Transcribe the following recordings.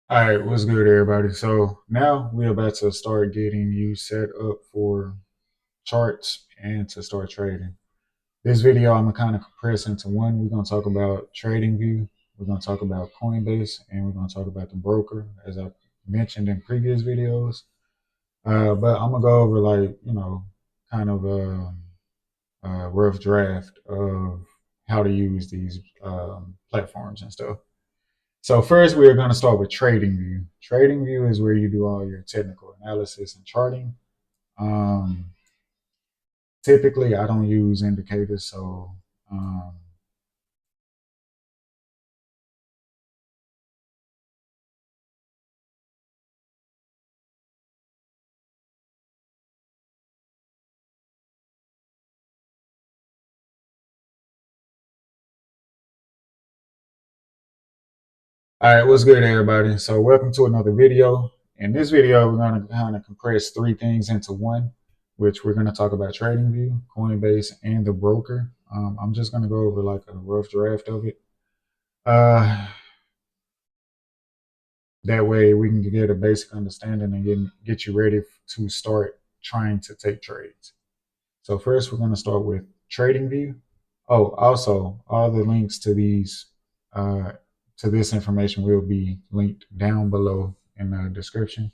All right, what's good, everybody? So now we're about to start getting you set up for charts and to start trading. This video I'm gonna kind of compress into one. We're gonna talk about TradingView, we're gonna talk about Coinbase, and we're gonna talk about the broker, as I mentioned in previous videos. But I'm gonna go over kind of a rough draft of how to use these platforms and stuff. So first, we are going to start with TradingView. TradingView is where you do all your technical analysis and charting. Um, Typically, I don't use indicators, so um, all right, what's good, everybody? So welcome to another video. In this video, we're going to kind of compress three things into one, which we're going to talk about TradingView, Coinbase, and the broker. I'm just going to go over like a rough draft of it. That way we can get a basic understanding and get you ready to start trying to take trades. So first we're going to start with TradingView. Oh, also all the links to these uh, to this information will be linked down below in the description.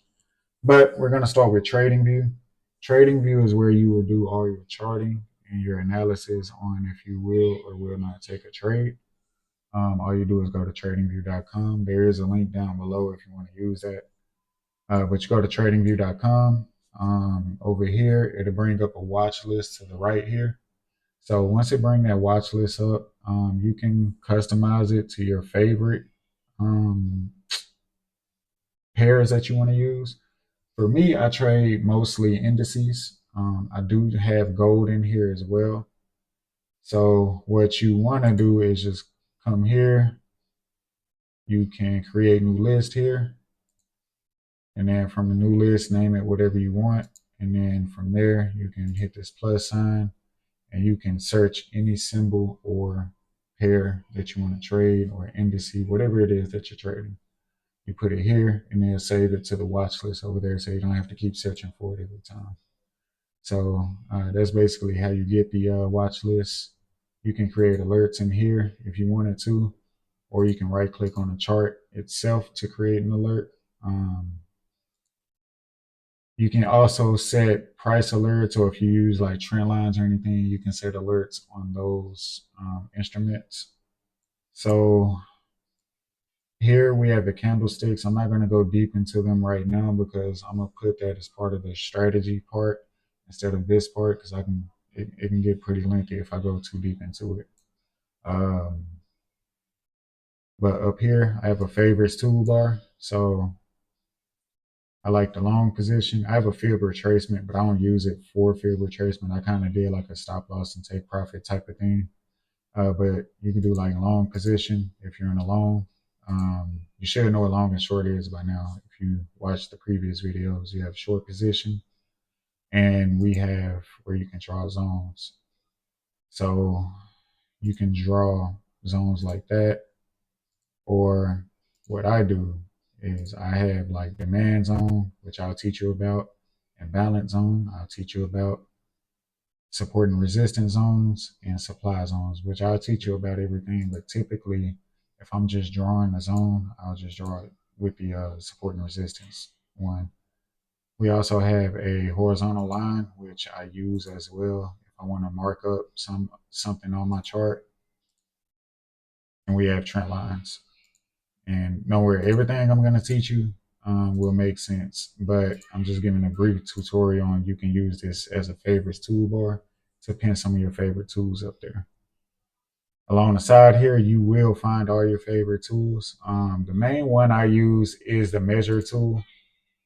But we're going to start with TradingView. TradingView is where you will do all your charting and your analysis on if you will or will not take a trade. All you do is go to tradingview.com. There is a link down below if you want to use that. But you go to tradingview.com. Over here, it'll bring up a watch list to the right here. So once it brings that watch list up, you can customize it to your favorite um, pairs that you want to use. For me, I trade mostly indices. I do have gold in here as well. So what you want to do is just come here. You can create a new list here. And then from the new list, name it whatever you want. And then from there, you can hit this plus sign and you can search any symbol or pair that you want to trade or indice, whatever it is that you're trading. You put it here and then save it to the watch list over there so you don't have to keep searching for it every time. So that's basically how you get the watch list. You can create alerts in here if you wanted to, or you can right click on the chart itself to create an alert. You can also set price alerts, or if you use like trend lines or anything, you can set alerts on those instruments. So here we have the candlesticks. I'm not going to go deep into them right now because I'm going to put that as part of the strategy part instead of this part because it can get pretty lengthy if I go too deep into it. Um, but up here, I have a favorites toolbar. So I like the long position. I have a fib retracement, but I don't use it for fib retracement. I kind of did like a stop loss and take profit type of thing. But you can do like long position if you're in a long. You should know what long and short is by now. If you watched the previous videos, you have short position, and we have where you can draw zones. So you can draw zones like that, or what I do is I have like demand zone, which I'll teach you about, and balance zone, I'll teach you about, support and resistance zones, and supply zones, which I'll teach you about everything. But typically, if I'm just drawing a zone, I'll just draw it with the support and resistance one. We also have a horizontal line, which I use as well if I want to mark up something on my chart. And we have trend lines. And don't worry, everything I'm going to teach you will make sense. But I'm just giving a brief tutorial on you can use this as a favorites toolbar to pin some of your favorite tools up there. Along the side here, you will find all your favorite tools. The main one I use is the measure tool.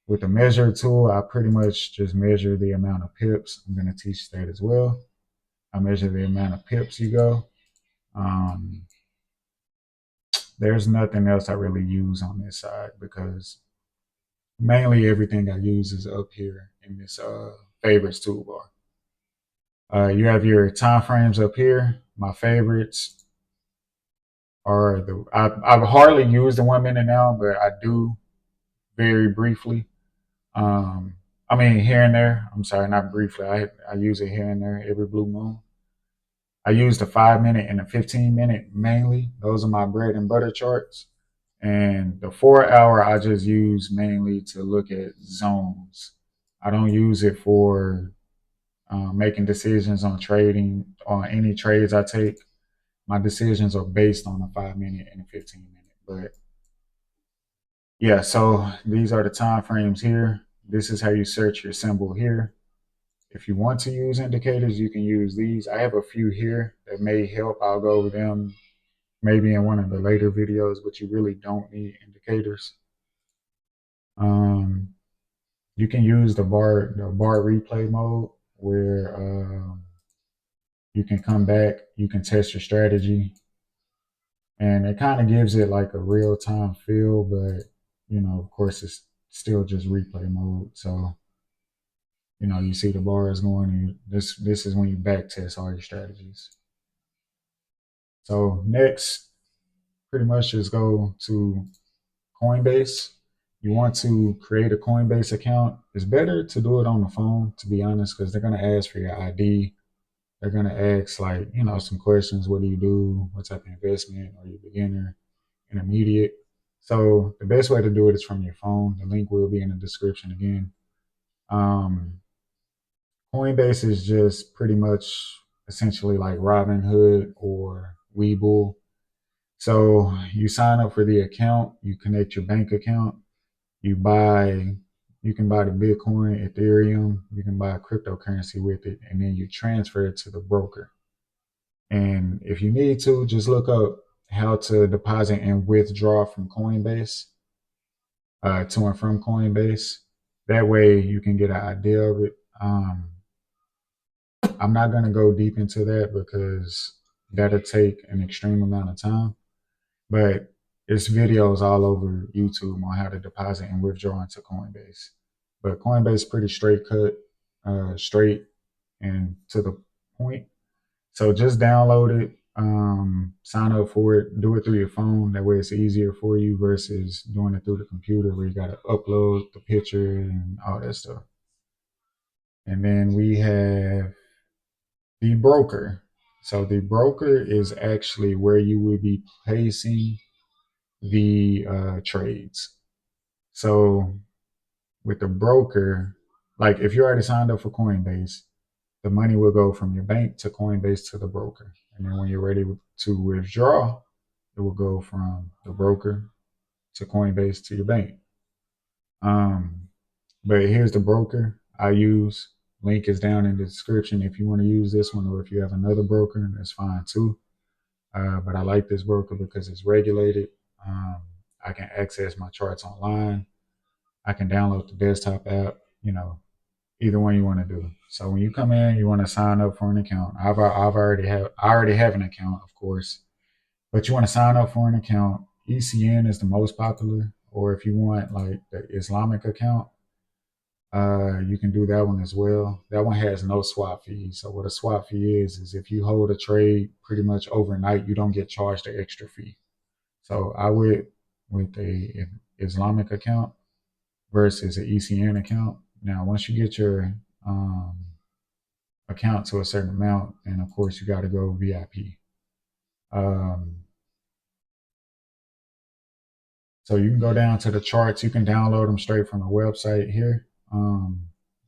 With the measure tool, I pretty much just measure the amount of pips. I'm going to teach that as well. I measure the amount of pips you go. Um, there's nothing else I really use on this side because mainly everything I use is up here in this favorites toolbar. You have your time frames up here. My favorites are I've hardly used the 1 minute now, but I do very briefly. Um, I mean, here and there. I'm sorry, not briefly. I use it here and there every blue moon. I use the 5 minute and the 15 minute mainly. Those are my bread and butter charts. And the 4 hour I just use mainly to look at zones. I don't use it for making decisions on trading on any trades I take. My decisions are based on the 5 minute and the 15 minute. But yeah, so these are the time frames here. This is how you search your symbol here. If you want to use indicators, you can use these. I have a few here that may help. I'll go over them maybe in one of the later videos, but you really don't need indicators. Um, you can use the bar replay mode where you can come back, you can test your strategy, and it kind of gives it like a real time feel, but of course, it's still just replay mode. So you see the bars going, and this is when you back test all your strategies. So next, pretty much just go to Coinbase. You want to create a Coinbase account. It's better to do it on the phone, to be honest, because they're gonna ask for your ID. They're gonna ask like, some questions. What do you do? What type of investment? Are you a beginner, intermediate? So the best way to do it is from your phone. The link will be in the description again. Um, Coinbase is just pretty much essentially like Robinhood or Webull. So you sign up for the account, you connect your bank account, you buy, you can buy the Bitcoin, Ethereum, you can buy cryptocurrency with it, and then you transfer it to the broker. And if you need to, just look up how to deposit and withdraw from Coinbase to and from Coinbase. That way you can get an idea of it. I'm not going to go deep into that because that'll take an extreme amount of time. But it's videos all over YouTube on how to deposit and withdraw into Coinbase. But Coinbase is pretty straight and to the point. So just download it, sign up for it, do it through your phone. That way it's easier for you versus doing it through the computer where you got to upload the picture and all that stuff. And then we have the broker. So the broker is actually where you will be placing the trades. So with the broker, like if you already signed up for Coinbase, the money will go from your bank to Coinbase to the broker. And then when you're ready to withdraw, it will go from the broker to Coinbase to your bank. Um, but here's the broker I use. Link is down in the description if you want to use this one, or if you have another broker, that's fine too. But I like this broker because it's regulated. Um, I can access my charts online. I can download the desktop app. Either one you want to do. So when you come in, you want to sign up for an account. I already have an account, of course, but you want to sign up for an account. ECN is the most popular, or if you want like the Islamic account, you can do that one as well. That one has no swap fee. So what a swap fee is if you hold a trade pretty much overnight, you don't get charged the extra fee. So I would with a Islamic account versus an ECN account. Now, once you get your um, account to a certain amount, and of course you got to go VIP. Um, so you can go down to the charts. You can download them straight from the website here.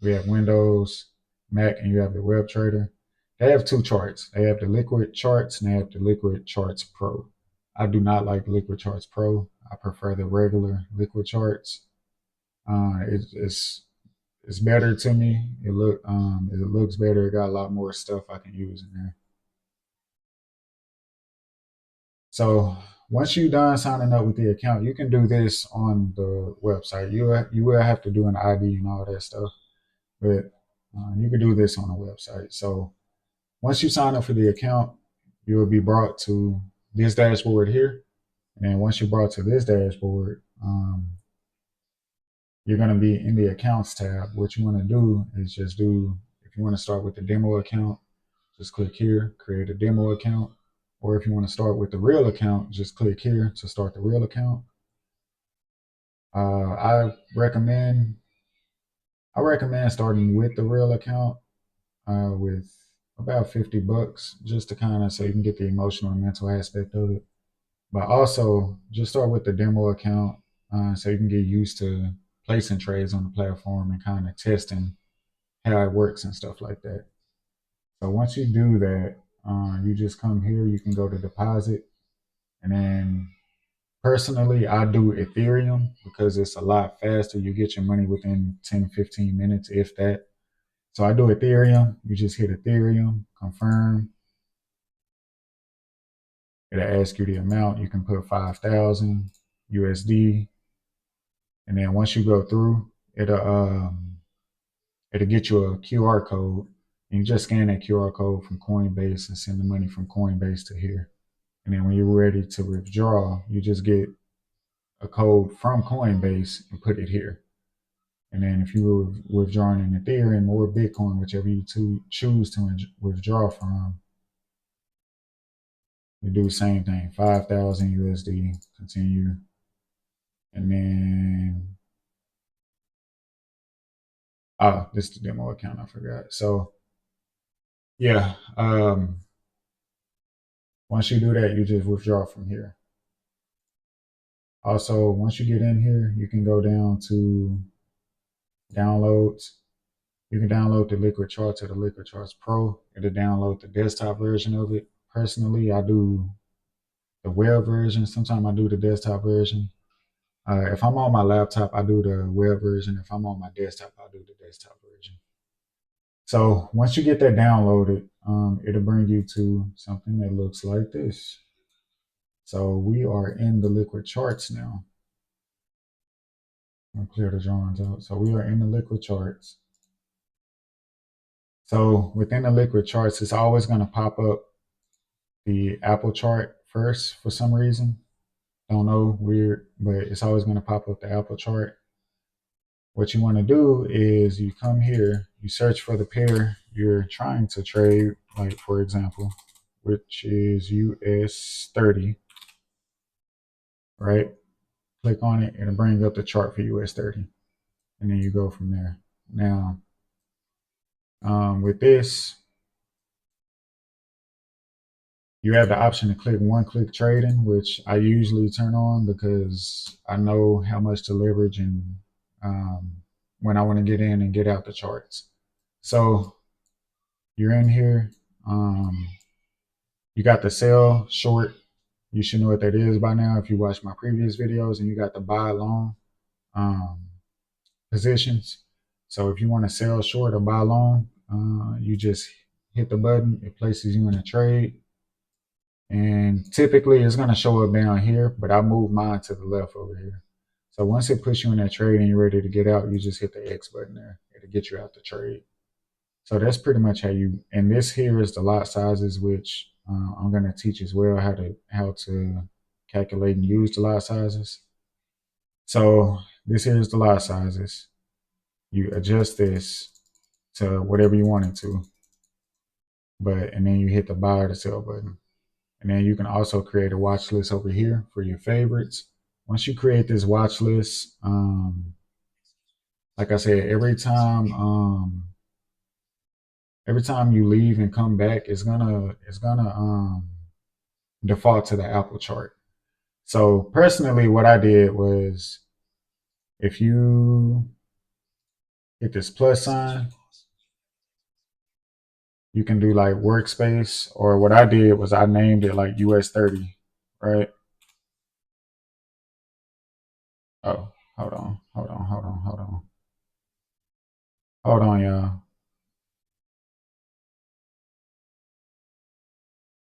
We have Windows, Mac, and you have the Web Trader. They have two charts. They have the Liquid Charts and they have the Liquid Charts Pro. I do not like Liquid Charts Pro. I prefer the regular Liquid Charts. It's better to me. It looks better. It got a lot more stuff I can use in there. So once you're done signing up with the account, you can do this on the website. You will have to do an ID and all that stuff, but you can do this on the website. So once you sign up for the account, you will be brought to this dashboard here. And then once you're brought to this dashboard, you're going to be in the accounts tab. What you want to do is just if you want to start with the demo account, just click here, create a demo account. Or if you want to start with the real account, just click here to start the real account. I recommend starting with the real account with about $50 just to kind of so you can get the emotional and mental aspect of it. But also just start with the demo account so you can get used to placing trades on the platform and kind of testing how it works and stuff like that. So once you do that, you just come here. You can go to deposit, and then personally, I do Ethereum because it's a lot faster. You get your money within 10, 15 minutes, if that. So I do Ethereum. You just hit Ethereum, confirm. It'll ask you the amount. You can put 5,000 USD, and then once you go through, it'll get you a QR code. And you just scan that QR code from Coinbase and send the money from Coinbase to here. And then when you're ready to withdraw, you just get a code from Coinbase and put it here. And then if you were withdrawing in Ethereum or Bitcoin, whichever you choose to withdraw from, you do the same thing, 5,000 USD, continue. And then, this is the demo account, I forgot. So yeah, once you do that, you just withdraw from here. Also, once you get in here, you can go down to downloads. You can download the Liquid Charts or the Liquid Charts Pro. It'll download the desktop version of it. Personally, I do the web version. Sometimes I do the desktop version. If I'm on my laptop, I do the web version. If I'm on my desktop, I do the desktop version. So once you get that downloaded, it'll bring you to something that looks like this. So we are in the Liquid Charts now. I'll clear the drawings out. So we are in the Liquid Charts. So within the Liquid Charts, it's always going to pop up the Apple chart first for some reason. Don't know, weird, but it's always going to pop up the Apple chart. What you want to do is you come here, you search for the pair you're trying to trade, like for example, which is US 30, right? Click on it, it'll bring up the chart for US 30, and then you go from there. Now, with this, you have the option to click one-click trading, which I usually turn on because I know how much to leverage and um, when I want to get in and get out the charts. So you're in here. You got the sell short. You should know what that is by now if you watched my previous videos. And you got the buy long um, positions. So if you want to sell short or buy long, you just hit the button. It places you in a trade. And typically it's going to show up down here, but I move mine to the left over here. So once it puts you in that trade and you're ready to get out, you just hit the X button there. It'll get you out the trade. So that's pretty much how you. And this here is the lot sizes, which I'm going to teach as well how to calculate and use the lot sizes. So this here is the lot sizes. You adjust this to whatever you want it to, and then you hit the buy or the sell button. And then you can also create a watch list over here for your favorites. Once you create this watch list, like I said, every time you leave and come back, it's gonna default to the Apple chart. So personally, what I did was if you hit this plus sign, you can do like workspace, or what I did was I named it like US 30, right? Oh, hold on, y'all.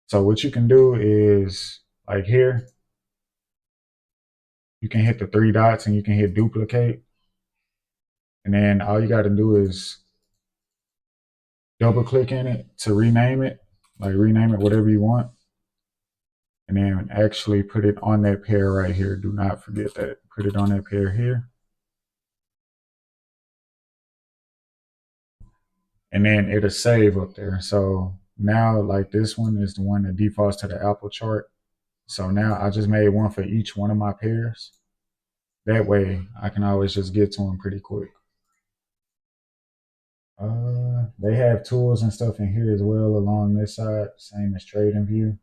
So what you can do is like here, you can hit the three dots and you can hit duplicate. And then all you got to do is double click in it to rename it, like rename it whatever you want. And then actually put it on that pair right here. Do not forget that. Put it on that pair here. And then it'll save up there. So now like this one is the one that defaults to the Apple chart. So now I just made one for each one of my pairs. That way I can always just get to them pretty quick. They have tools and stuff in here as well along this side, same as TradingView.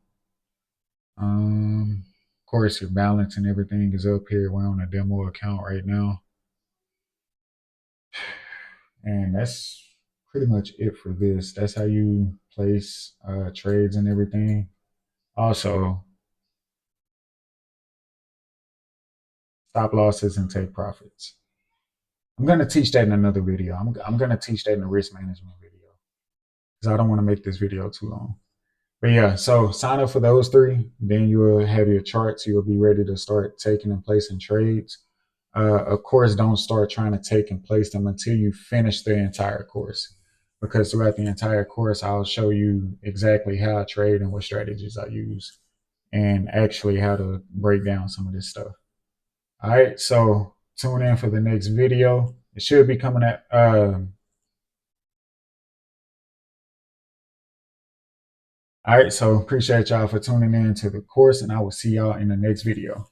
Of course, your balance and everything is up here. We're on a demo account right now, and that's pretty much it for this. That's how you place trades and everything. Also, stop losses and take profits. I'm gonna teach that in another video. I'm gonna teach that in the risk management video because I don't want to make this video too long. But yeah, so sign up for those three. Then you will have your charts. You'll be ready to start taking and placing trades. Of course, don't start trying to take and place them until you finish the entire course. Because throughout the entire course, I'll show you exactly how I trade and what strategies I use, and actually how to break down some of this stuff. All right, so tune in for the next video. It should be coming at. All right, so appreciate y'all for tuning in to the course, and I will see y'all in the next video.